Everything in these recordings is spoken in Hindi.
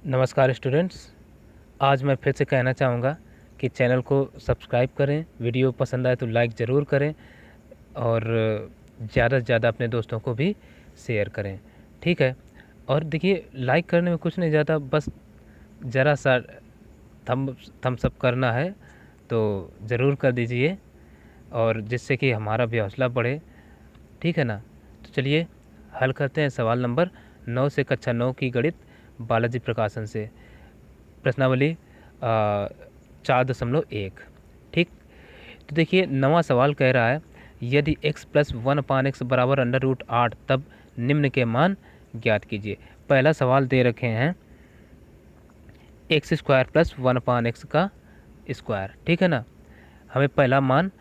नमस्कार स्टूडेंट्स। आज मैं फिर से कहना चाहूँगा कि चैनल को सब्सक्राइब करें, वीडियो पसंद आए तो लाइक ज़रूर करें और ज़्यादा से ज़्यादा अपने दोस्तों को भी शेयर करें, ठीक है। और देखिए, लाइक करने में कुछ नहीं ज़्यादा, बस ज़रा सा थम्स अप करना है तो ज़रूर कर दीजिए, और जिससे कि हमारा भी हौसला बढ़े, ठीक है ना। तो चलिए हल करते हैं सवाल नंबर 9 से कक्षा 9 की गणित बालाजी प्रकाशन से, प्रश्नावली 4.1। ठीक, तो देखिए नवा सवाल कह रहा है, यदि x + 1/x बराबर √8 तब निम्न के मान ज्ञात कीजिए। पहला सवाल दे रखे हैं x² + 1/x का स्क्वायर, ठीक है ना। हमें पहला मान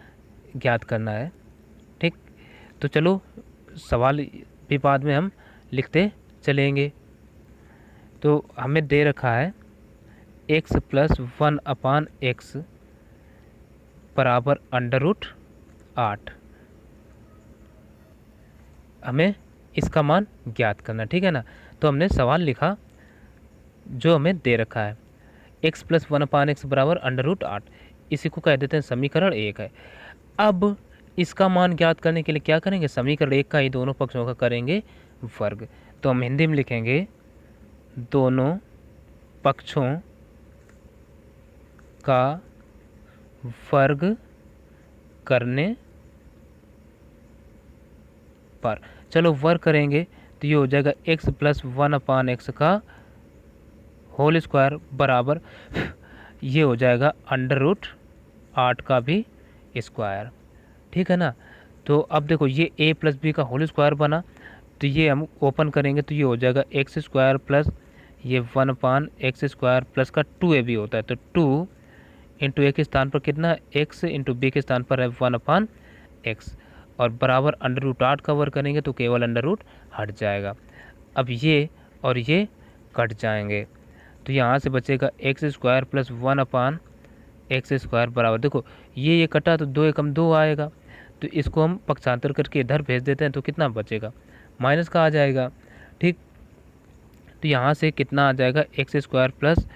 ज्ञात करना है, ठीक। तो चलो सवाल भी बाद में हम लिखते चलेंगे। तो हमें दे रखा है x + 1/x बराबर √8। हमें इसका मान ज्ञात करना, ठीक है ना। तो हमने सवाल लिखा जो हमें दे रखा है, x + 1/x बराबर √8। इसी को कह देते हैं समीकरण 1 है। अब इसका मान ज्ञात करने के लिए क्या करेंगे, समीकरण 1 का ही दोनों पक्षों का करेंगे वर्ग। तो हम हिंदी में लिखेंगे दोनों पक्षों का वर्ग करने पर, चलो वर्ग करेंगे तो ये हो जाएगा x + 1/x का होल स्क्वायर बराबर ये हो जाएगा √8 का भी स्क्वायर, ठीक है ना। तो अब देखो ये a + b का होल स्क्वायर बना, तो ये हम ओपन करेंगे तो ये हो जाएगा x² प्लस ये 1/x² प्लस का 2ab होता है। तो 2 इंटू ए के स्थान पर कितना, x इंटू बी के स्थान पर है 1/x, और बराबर √8 का वर्ग करेंगे तो केवल √ हट जाएगा। अब ये और ये कट जाएंगे, तो यहाँ से बचेगा x² प्लस 1/x² बराबर, देखो ये कटा तो 2 एकम 2 आएगा, तो इसको हम पक्षांतर करके इधर भेज देते हैं तो कितना बचेगा, माइनस का आ जाएगा, ठीक। तो यहाँ से कितना आ जाएगा, x² प्लस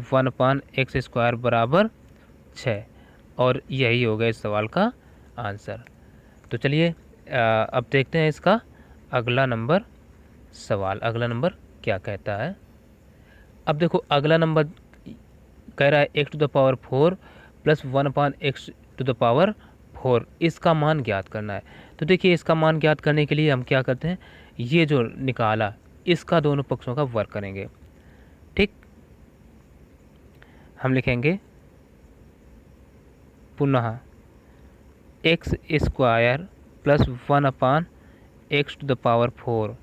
1/x² बराबर 6, और यही होगा इस सवाल का आंसर। तो चलिए अब देखते हैं इसका अगला नंबर सवाल। अगला नंबर क्या कहता है। अब देखो अगला नंबर कह रहा है x⁴ प्लस 1/x⁴, इसका मान ज्ञात करना है। तो देखिए इसका मान ज्ञात करने के लिए हम क्या करते हैं, ये जो निकाला इसका दोनों पक्षों का वर्ग करेंगे, ठीक। हम लिखेंगे पुनः x² प्लस 1/x⁴,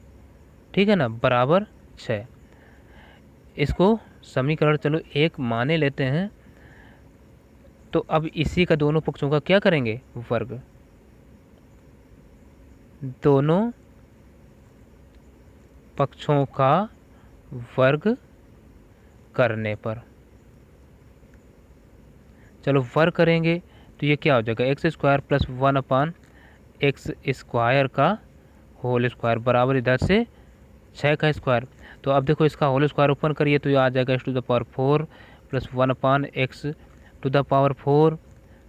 ठीक है ना, बराबर 6। इसको समीकरण चलो 1 माने लेते हैं। तो अब इसी का दोनों पक्षों का क्या करेंगे, वर्ग। दोनों पक्षों का वर्ग करने पर, चलो वर्ग करेंगे तो ये क्या हो जाएगा, x² प्लस 1/x² का होल स्क्वायर बराबर इधर से 6 का स्क्वायर। तो अब देखो इसका होल स्क्वायर ओपन करिए तो ये आ जाएगा x⁴ प्लस 1/x⁴,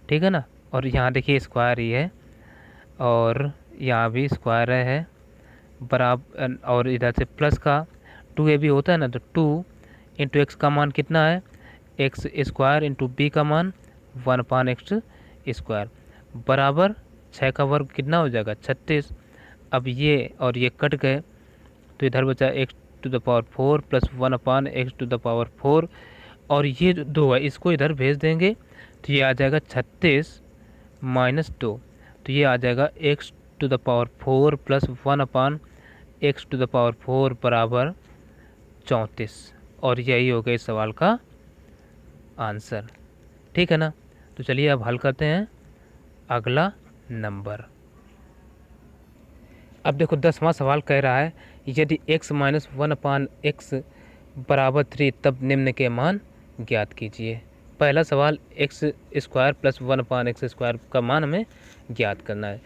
ठीक है ना। और यहाँ देखिए स्क्वायर ही है और यहाँ भी स्क्वायर है बराबर, और इधर से प्लस का 2ab होता है ना, तो 2 इंटू एक्स का मान कितना है, x² इंटू बी का मान 1/x² बराबर 6 का वर्ग कितना हो जाएगा, 36। अब ये और ये कट गए तो इधर बचा x⁴ प्लस 1/x⁴, और ये जो 2 है इसको इधर भेज देंगे तो ये आ जाएगा 36 - 2, तो ये आ जाएगा x⁴ प्लस 1/x⁴ बराबर 34, और यही हो गया इस सवाल का आंसर, ठीक है ना। तो चलिए अब हल करते हैं अगला नंबर। अब देखो 10वां सवाल कह रहा है, यदि x - 1/x बराबर 3 तब निम्न के मान ज्ञात कीजिए। पहला सवाल x² प्लस 1/x² का मान हमें ज्ञात करना है,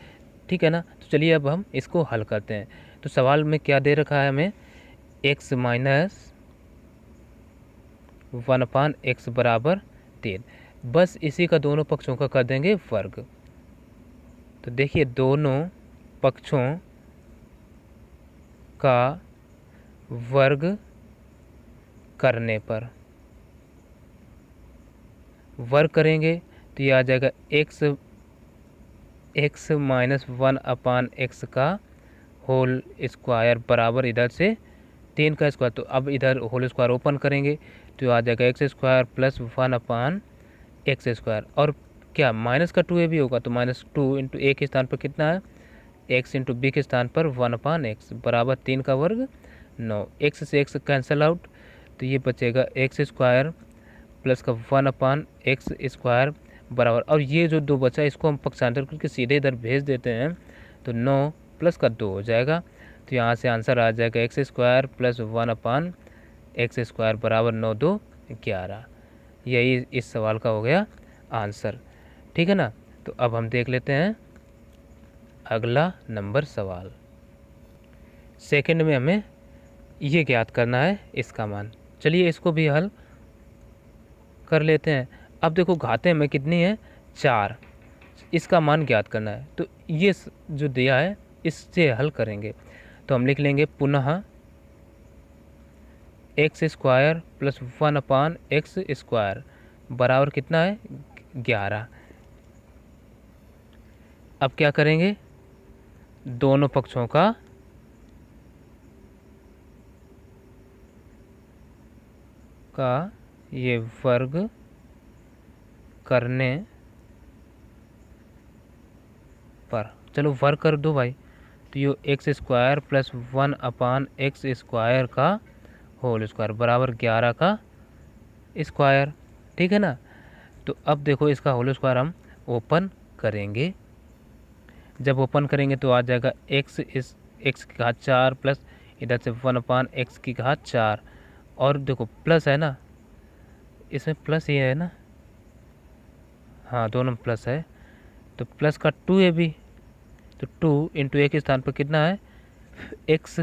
ठीक है ना। तो चलिए अब हम इसको हल करते हैं। तो सवाल में क्या दे रखा है हमें, x - 1/x बराबर 3। बस इसी का दोनों पक्षों का कर देंगे वर्ग। तो देखिए दोनों पक्षों का वर्ग करने पर वर्ग करेंगे तो ये आ जाएगा x माइनस 1/x का होल स्क्वायर बराबर इधर से 3 का स्क्वायर। तो अब इधर होल स्क्वायर ओपन करेंगे तो आ जाएगा x square plus 1/x square. और क्या माइनस का 2a भी होगा तो -2 इंटू a के स्थान पर कितना है x इंटू b के स्थान पर 1/x बराबर 3 का वर्ग 9। x से x कैंसिल आउट तो ये बचेगा x स्क्वायर प्लस का 1/x स्क्वायर बराबर, और ये जो 2 बचा इसको हम पक्षांतर करके सीधे इधर भेज देते हैं तो 9 प्लस का 2 हो जाएगा। तो यहाँ से आंसर आ जाएगा x square plus 1/x square बराबर 9 2 11। यही इस सवाल का हो गया आंसर। ठीक है ना। तो अब हम देख लेते हैं अगला नंबर सवाल। सेकंड में हमें ये ज्ञात करना है इसका मान। चलिए इसको भी हल कर लेते हैं। अब देखो घाते में कितनी है 4, इसका मान ज्ञात करना है। तो ये जो दिया है इससे हल करेंगे तो हम लिख लेंगे पुनः x square plus 1/x square बराबर कितना है 11। अब क्या करेंगे दोनों पक्षों का ये वर्ग करने पर, चलो वर्ग कर दो भाई। तो ये x square plus 1/x square का होल स्क्वायर बराबर 11 का स्क्वायर। ठीक है ना। तो अब देखो इसका होल स्क्वायर हम ओपन करेंगे। जब ओपन करेंगे तो आ जाएगा x की घात 4 प्लस इधर से 1/x की घात 4, और देखो प्लस है ना, इसमें प्लस ये है ना, हाँ दोनों प्लस है। तो प्लस का 2a भी, तो 2 इंटू a के स्थान पर कितना है x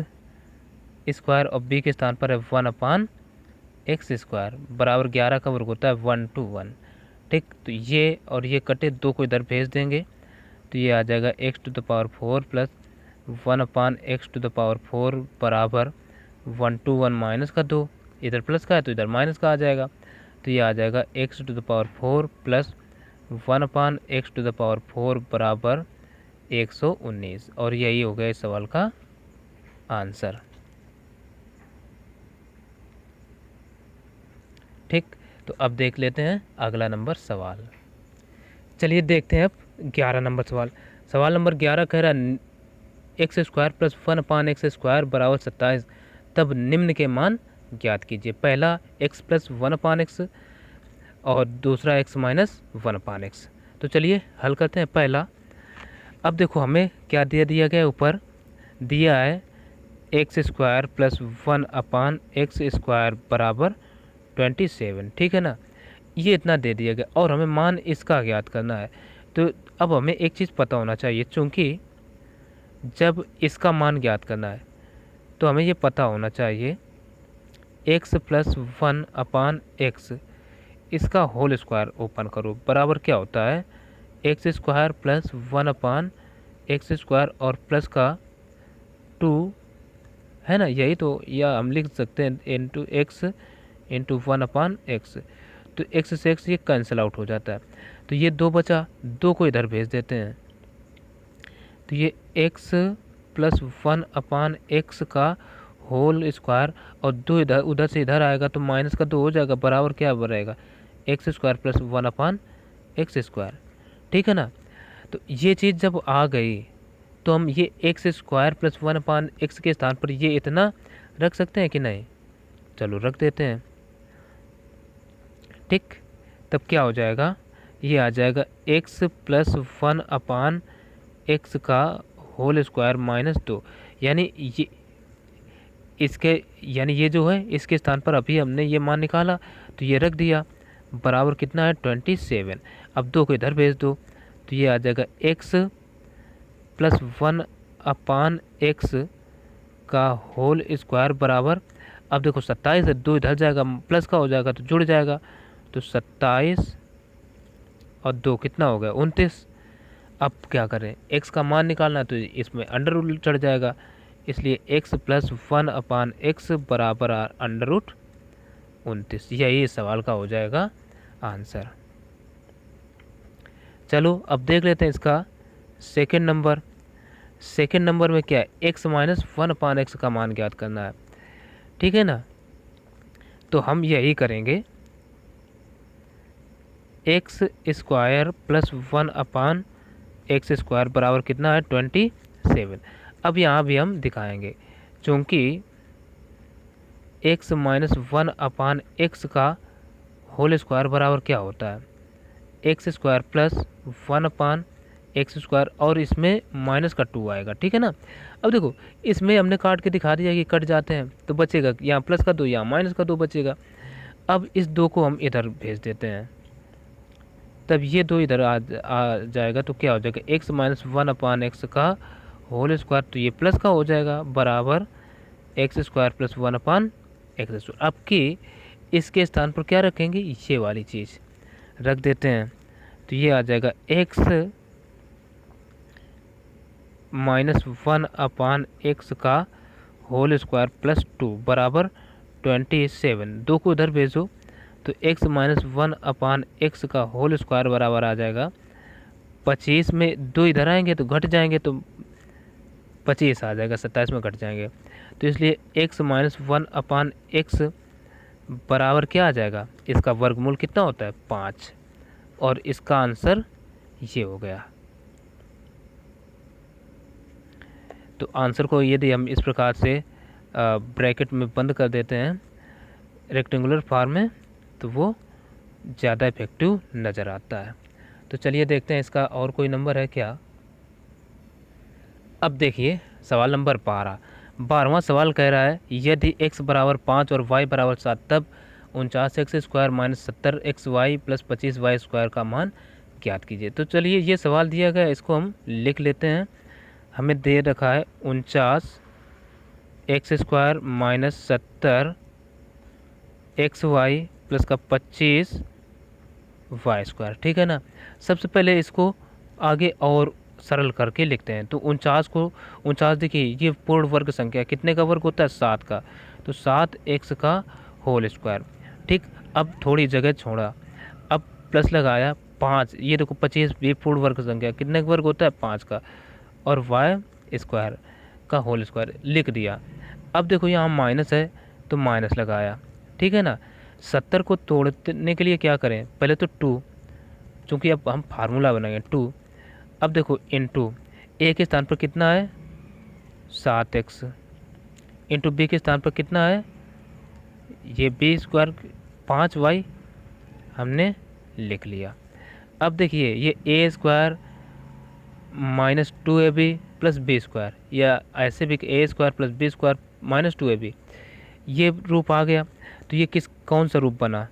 स्क्वायर और b के स्थान पर है 1/x स्क्वायर बराबर 11 का वर्ग होता है 1 to 1। ठीक। तो ये और ये कटे 2 को इधर भेज देंगे तो ये आ जाएगा x⁴ प्लस 1/x⁴ बराबर 1 to 1 माइनस का 2, इधर प्लस का है तो इधर माइनस का आ जाएगा। तो ये आ जाएगा x⁴ प्लस 1/x⁴ बराबर 119, और यही हो गया इस सवाल का आंसर। ठीक। तो अब देख लेते हैं अगला नंबर सवाल। चलिए देखते हैं अब 11 नंबर सवाल। सवाल नंबर 11 कह रहा है x square plus 1/x square बराबर 27, तब निम्न के मान ज्ञात कीजिए। पहला x प्लस 1/x और दूसरा x माइनस 1/x। तो चलिए हल करते हैं। पहला, अब देखो हमें क्या दिया गया है, ऊपर दिया है x square plus 1/x square बराबर 27। ठीक है ना। ये इतना दे दिया गया और हमें मान इसका ज्ञात करना है। तो अब हमें एक चीज़ पता होना चाहिए, चूँकि जब इसका मान ज्ञात करना है तो हमें ये पता होना चाहिए x प्लस 1/x, इसका होल स्क्वायर ओपन करो बराबर क्या होता है x square plus 1/x square और प्लस का 2 है ना, यही तो, या हम लिख सकते हैं इंटू x इंटू 1/x। तो x से x ये कैंसिल आउट हो जाता है। तो ये 2 बचा, 2 को इधर भेज देते हैं तो ये x प्लस 1/x का होल स्क्वायर और 2 इधर उधर से इधर आएगा तो माइनस का 2 हो जाएगा बराबर क्या रहेगा x square plus 1/x square. ठीक है ना। तो ये चीज़ जब आ गई तो हम ये x स्क्वायर प्लस 1/x के स्थान पर ये इतना रख सकते हैं कि नहीं, चलो रख देते हैं। ठीक। तब क्या हो जाएगा, ये आ जाएगा x प्लस 1/x का होल स्क्वायर माइनस 2, यानी ये इसके, यानी ये जो है इसके स्थान पर अभी हमने ये मान निकाला तो ये रख दिया बराबर कितना है 27। अब 2 को इधर भेज दो तो ये आ जाएगा x प्लस 1/x का होल स्क्वायर बराबर, अब देखो 27 है, 2 इधर जाएगा, प्लस का हो जाएगा तो जुड़ जाएगा, तो 27 और 2 कितना हो गया 29। अब क्या करें, x का मान निकालना है तो इसमें अंडर रूट चढ़ जाएगा, इसलिए x प्लस 1/x बराबर अंडर रूट 29। यही इस सवाल का हो जाएगा आंसर। चलो अब देख लेते हैं इसका सेकंड नंबर। सेकंड नंबर में क्या है, x माइनस 1/x का मान ज्ञात करना है, ठीक है ना। तो हम यही करेंगे, x square plus 1/x square बराबर कितना है 27। अब यहाँ भी हम दिखाएंगे, चूँकि x माइनस 1/x का होल स्क्वायर बराबर क्या होता है, x square plus 1/x square, और इसमें माइनस का 2 आएगा, ठीक है ना। अब देखो इसमें हमने काट के दिखा दिया कि कट जाते हैं, तो बचेगा यहाँ प्लस का 2, यहाँ माइनस का 2 बचेगा। अब इस 2 को हम इधर भेज देते हैं, तब ये 2 इधर आ जाएगा, तो क्या हो जाएगा x माइनस 1/x का होल स्क्वायर, तो ये प्लस का हो जाएगा बराबर x square plus 1/x square. अब कि इसके स्थान पर क्या रखेंगे, ये वाली चीज़ रख देते हैं, तो ये आ जाएगा x माइनस 1/x का होल स्क्वायर प्लस 2 बराबर 27। 2 को उधर भेजो तो x माइनस 1/x का होल स्क्वायर बराबर आ जाएगा 25 में 2 इधर आएंगे तो घट जाएंगे, तो 25 आ जाएगा, 27 में घट जाएंगे, तो इसलिए x माइनस 1/x बराबर क्या आ जाएगा, इसका वर्गमूल कितना होता है 5, और इसका आंसर ये हो गया। तो आंसर को यदि हम इस प्रकार से ब्रैकेट में बंद कर देते हैं रेक्टेंगुलर फॉर्म में, तो वो ज़्यादा इफेक्टिव नज़र आता है। तो चलिए देखते हैं इसका और कोई नंबर है क्या। अब देखिए सवाल नंबर 12वां सवाल कह रहा है, यदि x बराबर 5 और y बराबर 7 तब 49x square minus 70xy plus 25y square का मान ज्ञात कीजिए। तो चलिए ये सवाल दिया गया, इसको हम लिख लेते हैं। हमें दे रखा है 49x square minus 70xy plus का 25y स्क्वायर, ठीक है ना। सबसे पहले इसको आगे और सरल करके लिखते हैं। तो 49 देखिए ये पूर्ण वर्ग संख्या कितने का वर्ग होता है 7 का, तो 7x का होल स्क्वायर, ठीक। अब थोड़ी जगह छोड़ा, अब प्लस लगाया 5, ये देखो 25 ये पूर्ण वर्ग संख्या कितने का वर्ग होता है 5 का, और y स्क्वायर का होल स्क्वायर लिख दिया। अब देखो यहाँ माइनस है तो माइनस लगाया, ठीक है ना। 70 को तोड़ने के लिए क्या करें, पहले तो 2, चूँकि अब हम फार्मूला बनाएंगे 2। अब देखो इनटू ए के स्थान पर कितना है 7x, इंटू बी के स्थान पर कितना है ये बी स्क्वायर 5y हमने लिख लिया। अब देखिए ये A square minus 2ab plus B square, या ऐसे भी A square plus B square minus 2ab, ये रूप आ गया। तो ये कौन सा रूप बना,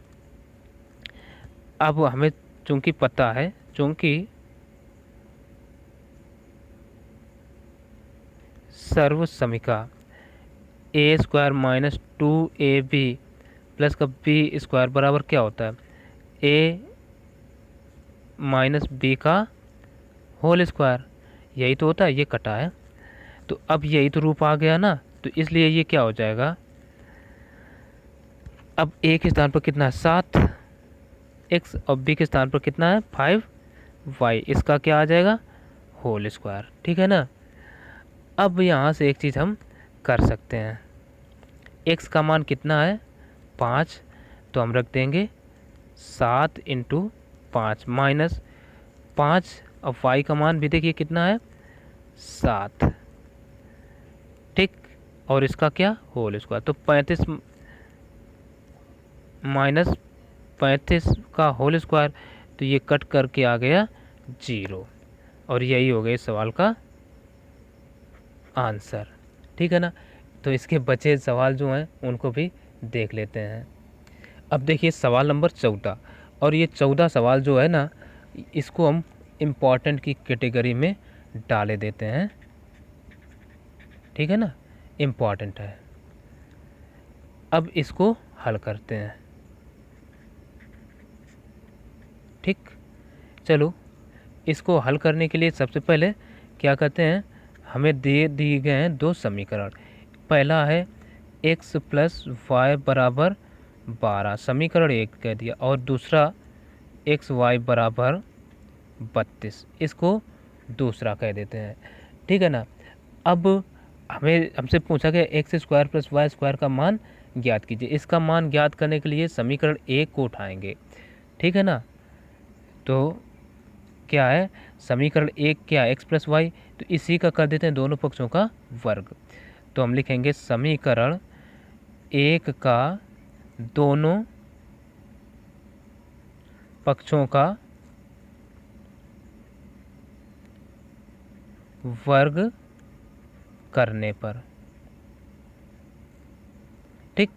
अब हमें चूँकि पता है, चूँकि सर्व समीका ए स्क्वायर माइनस 2ab प्लस का बी स्क्वायर बराबर क्या होता है ए माइनस बी का होल स्क्वायर, यही तो होता है, ये कटा है। तो अब यही तो रूप आ गया ना, तो इसलिए ये क्या हो जाएगा, अब ए के स्थान पर कितना है 7x और बी के स्थान पर कितना है 5y, इसका क्या आ जाएगा होल स्क्वायर, ठीक है ना। अब यहाँ से एक चीज़ हम कर सकते हैं, x का मान कितना है 5, तो हम रख देंगे 7 इंटू 5 माइनस 5, और y का मान भी देखिए कितना है 7, ठीक, और इसका क्या होल स्क्वायर, तो 35 माइनस 35 का होल स्क्वायर, तो ये कट करके आ गया 0, और यही हो गया इस सवाल का आंसर, ठीक है ना। तो इसके बचे सवाल जो हैं उनको भी देख लेते हैं। अब देखिए सवाल नंबर 14, और ये 14 सवाल जो है ना, इसको हम इम्पॉर्टेंट की कैटेगरी में डाले देते हैं, ठीक है ना, इम्पॉर्टेंट है। अब इसको हल करते हैं। ठीक, चलो इसको हल करने के लिए सबसे पहले क्या करते हैं, हमें दिए गए हैं दो समीकरण। पहला है x प्लस वाई बराबर 12, समीकरण 1 कह दिया, और दूसरा एक्स वाई बराबर 32, इसको दूसरा कह देते हैं। ठीक है ना। अब हमसे पूछा गया X square plus Y square का मान ज्ञात कीजिए। इसका मान ज्ञात करने के लिए समीकरण 1 को उठाएंगे। ठीक है ना। तो क्या है, समीकरण 1 क्या है, एक्स प्लस वाई, तो इसी का कर देते हैं दोनों पक्षों का वर्ग। तो हम लिखेंगे समीकरण 1 का दोनों पक्षों का वर्ग करने पर। ठीक,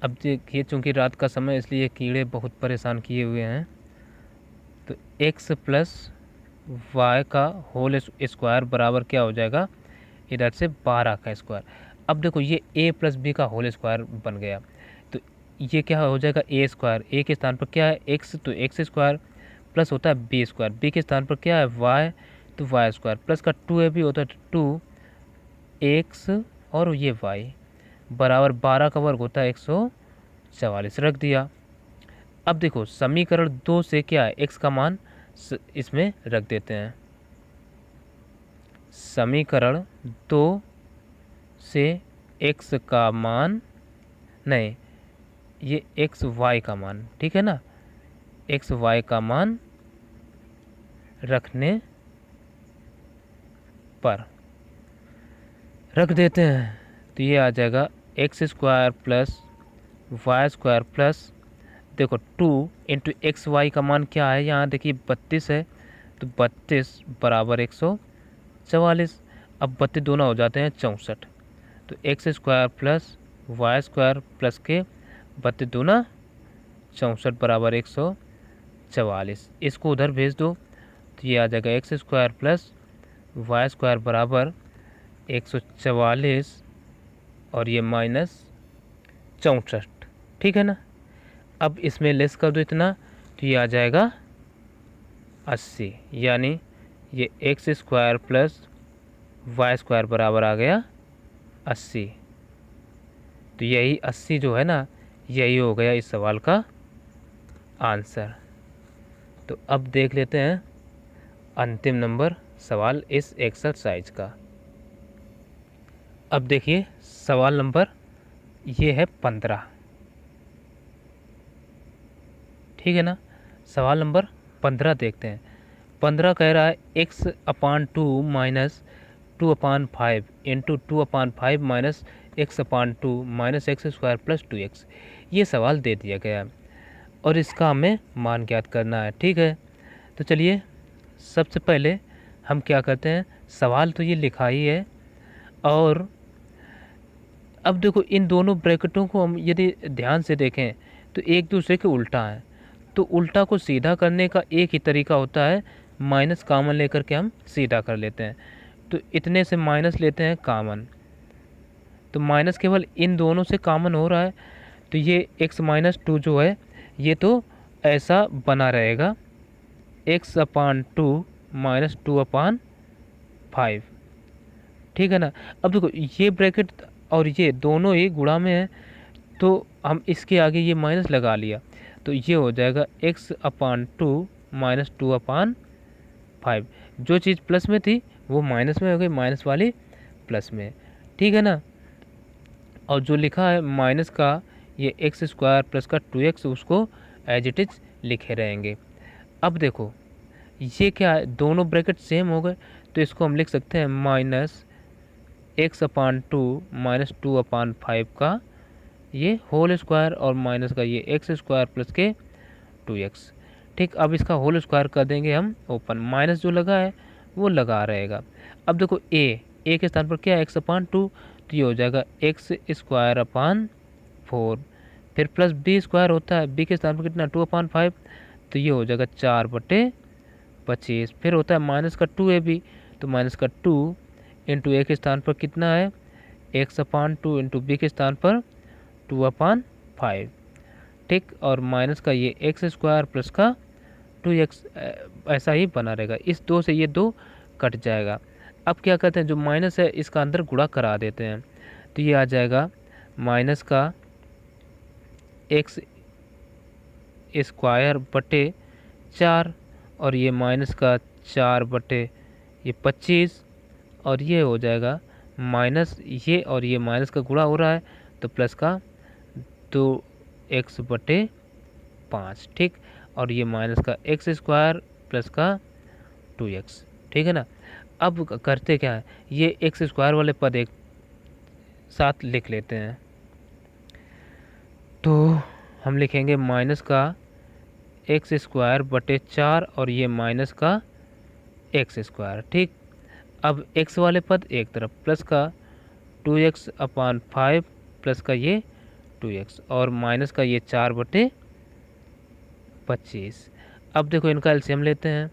अब देखिए चूंकि रात का समय इसलिए कीड़े बहुत परेशान किए हुए हैं। तो x प्लस वाई का होल स्क्वायर बराबर क्या हो जाएगा, इधर से 12 का स्क्वायर। अब देखो ये a प्लस बी का होल स्क्वायर बन गया, तो ये क्या हो जाएगा a स्क्वायर। a के स्थान पर क्या है x, तो x स्क्वायर प्लस होता है b स्क्वायर। b के स्थान पर क्या है y, तो y स्क्वायर प्लस का 2a भी होता है 2x और ये y बराबर 12 का वर्ग होता है 144, रख दिया। अब देखो समीकरण 2 से क्या है, x का मान इसमें रख देते हैं। समीकरण 2 से x का मान, नहीं ये एक्स वाई का मान, ठीक है ना, एक्स वाई का मान रखने पर रख देते हैं। तो ये आ जाएगा X square plus Y square plus, देखो 2 इंटू एक्स वाई का मान क्या है, यहाँ देखिए 32 है, तो 32 बराबर 144। अब 32 दोनों हो जाते हैं 64, तो X square plus Y square plus के 32 दूना 64 बराबर 144। इसको उधर भेज दो तो ये आ जाएगा X square plus Y square बराबर 144 और ये माइनस 64। ठीक है ना। अब इसमें लेस कर दो इतना, तो ये आ जाएगा 80, यानी ये X square plus Y square बराबर आ गया 80। तो यही 80 जो है ना, यही हो गया इस सवाल का आंसर। तो अब देख लेते हैं अंतिम नंबर सवाल इस एक्सरसाइज का। अब देखिए सवाल नंबर ये है 15। ठीक है ना। सवाल नंबर 15 देखते हैं। 15 कह रहा है x/2 minus 2/5 into 2/5 minus x/2 minus x square plus 2x। ये सवाल दे दिया गया है और इसका हमें मान ज्ञात करना है। ठीक है, तो चलिए सबसे पहले हम क्या करते हैं, सवाल तो ये लिखा ही है, और अब देखो इन दोनों ब्रैकेटों को हम यदि ध्यान से देखें तो एक दूसरे के उल्टा है। तो उल्टा को सीधा करने का एक ही तरीका होता है, माइनस कॉमन लेकर के हम सीधा कर लेते हैं। तो इतने से माइनस लेते हैं कॉमन, तो माइनस केवल इन दोनों से कॉमन हो रहा है, तो ये x-2 जो है ये तो ऐसा बना रहेगा x/2 माइनस 2/5। ठीक है ना। अब देखो ये ब्रैकेट और ये दोनों ही गुणा में है, तो हम इसके आगे ये माइनस लगा लिया, तो ये हो जाएगा x/2 माइनस 2/5। जो चीज़ प्लस में थी वो माइनस में हो गई, माइनस वाली प्लस में। ठीक है ना। और जो लिखा है माइनस का ये एक्स स्क्वायर प्लस का 2x, उसको एज इट इज लिखे रहेंगे। अब देखो ये क्या है, दोनों ब्रैकेट सेम हो गए, तो इसको हम लिख सकते हैं माइनस x/2 माइनस 2/5 का ये होल स्क्वायर और माइनस का ये एक्स स्क्वायर प्लस के 2x। ठीक, अब इसका होल स्क्वायर कर देंगे हम ओपन, माइनस जो लगा है वो लगा रहेगा। अब देखो a के स्थान पर क्या है x/2, तो ये हो जाएगा एक्स स्क्वायर अपान 4, फिर प्लस बी स्क्वायर होता है, बी के स्थान पर कितना 2/5, तो ये हो जाएगा 4/25। फिर होता है माइनस का 2ab, तो माइनस का 2 इंटू ए के स्थान पर कितना है x/2 इंटू बी के स्थान पर 2/5, ठीक। और माइनस का ये x² प्लस का 2x ऐसा ही बना रहेगा। इस 2 से ये 2 कट जाएगा। अब क्या करते हैं, जो माइनस है इसका अंदर गुणा करा देते हैं, तो ये आ जाएगा माइनस का x² बटे 4 और ये माइनस का 4 बटे ये 25 और ये हो जाएगा माइनस ये और ये माइनस का गुणा हो रहा है तो प्लस का 2x बटे 5, ठीक। और ये माइनस का x² प्लस का 2x, ठीक है ना। अब करते क्या है, ये x² वाले पद एक साथ लिख लेते हैं। तो हम लिखेंगे माइनस का x² बटे 4 और ये माइनस का x², ठीक। अब x वाले पद एक तरफ, प्लस का 2x/5 प्लस का ये 2x और माइनस का ये 4 बटे 25। अब देखो इनका एलसीएम लेते हैं,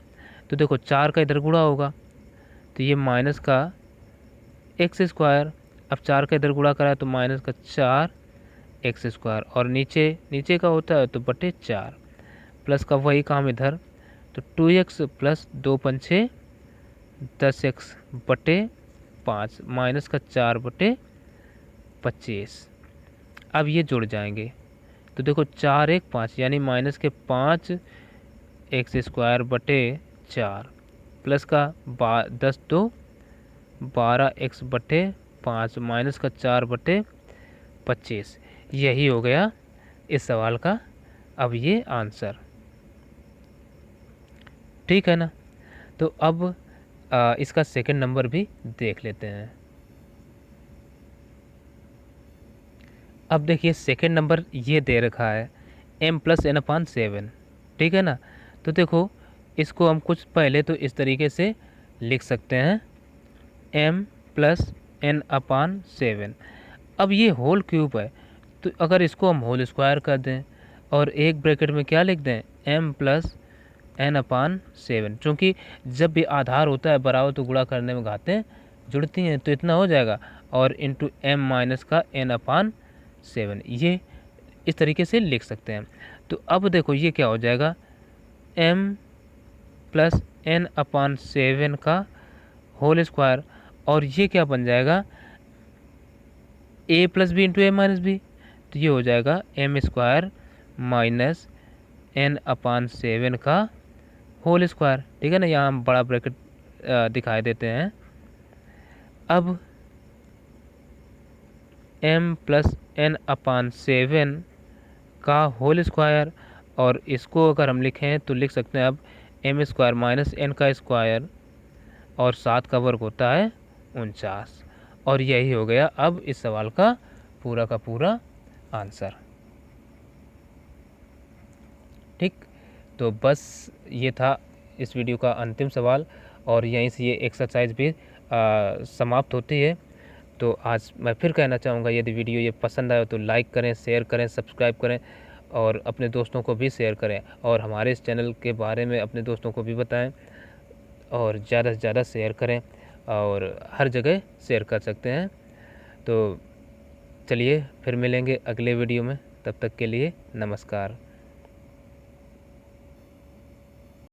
तो देखो 4 का इधर गुणा होगा तो ये माइनस का x², अब 4 का इधर गुणा करा तो माइनस का 4x² और नीचे का होता है तो बटे 4 प्लस का वही काम इधर, तो 2x प्लस 2 पंछे 10x बटे 5 माइनस का 4 बटे 25। अब ये जुड़ जाएंगे तो देखो 4 1 5 यानी माइनस के 5x² बटे 4 प्लस का 10 2 12x बटे 5 माइनस का 4 बटे 25। यही हो गया इस सवाल का अब ये आंसर, ठीक है ना। तो अब इसका सेकंड नंबर भी देख लेते हैं। अब देखिए सेकंड नंबर ये दे रखा है m + n/7, ठीक है ना। तो देखो इसको हम कुछ पहले तो इस तरीके से लिख सकते हैं m + n/7। अब ये होल क्यूब है तो अगर इसको हम होल स्क्वायर कर दें और एक ब्रैकेट में क्या लिख दें m + n/7, क्योंकि जब भी आधार होता है बराबर तो गुणा करने में घातें जुड़ती हैं तो इतना हो जाएगा और इंटू m माइनस का n/7, ये इस तरीके से लिख सकते हैं। तो अब देखो ये क्या हो जाएगा m + n/7 का होल स्क्वायर और ये क्या बन जाएगा a + b into a - b, तो ये हो जाएगा m² माइनस n/7 का होल स्क्वायर, ठीक है ना। यहाँ हम बड़ा ब्रैकेट दिखाई देते हैं। अब m + n/7 का होल स्क्वायर और इसको अगर हम लिखें तो लिख सकते हैं अब m² माइनस n का स्क्वायर और 7 का वर्ग होता है 49 और यही हो गया अब इस सवाल का पूरा आंसर, ठीक। तो बस ये था इस वीडियो का अंतिम सवाल और यहीं से ये एक्सरसाइज भी समाप्त होती है। तो आज मैं फिर कहना चाहूँगा यदि वीडियो ये पसंद आए तो लाइक करें, शेयर करें, सब्सक्राइब करें और अपने दोस्तों को भी शेयर करें और हमारे इस चैनल के बारे में अपने दोस्तों को भी बताएं और ज़्यादा से ज़्यादा शेयर करें और हर जगह शेयर कर सकते हैं। तो चलिए फिर मिलेंगे अगले वीडियो में, तब तक के लिए नमस्कार।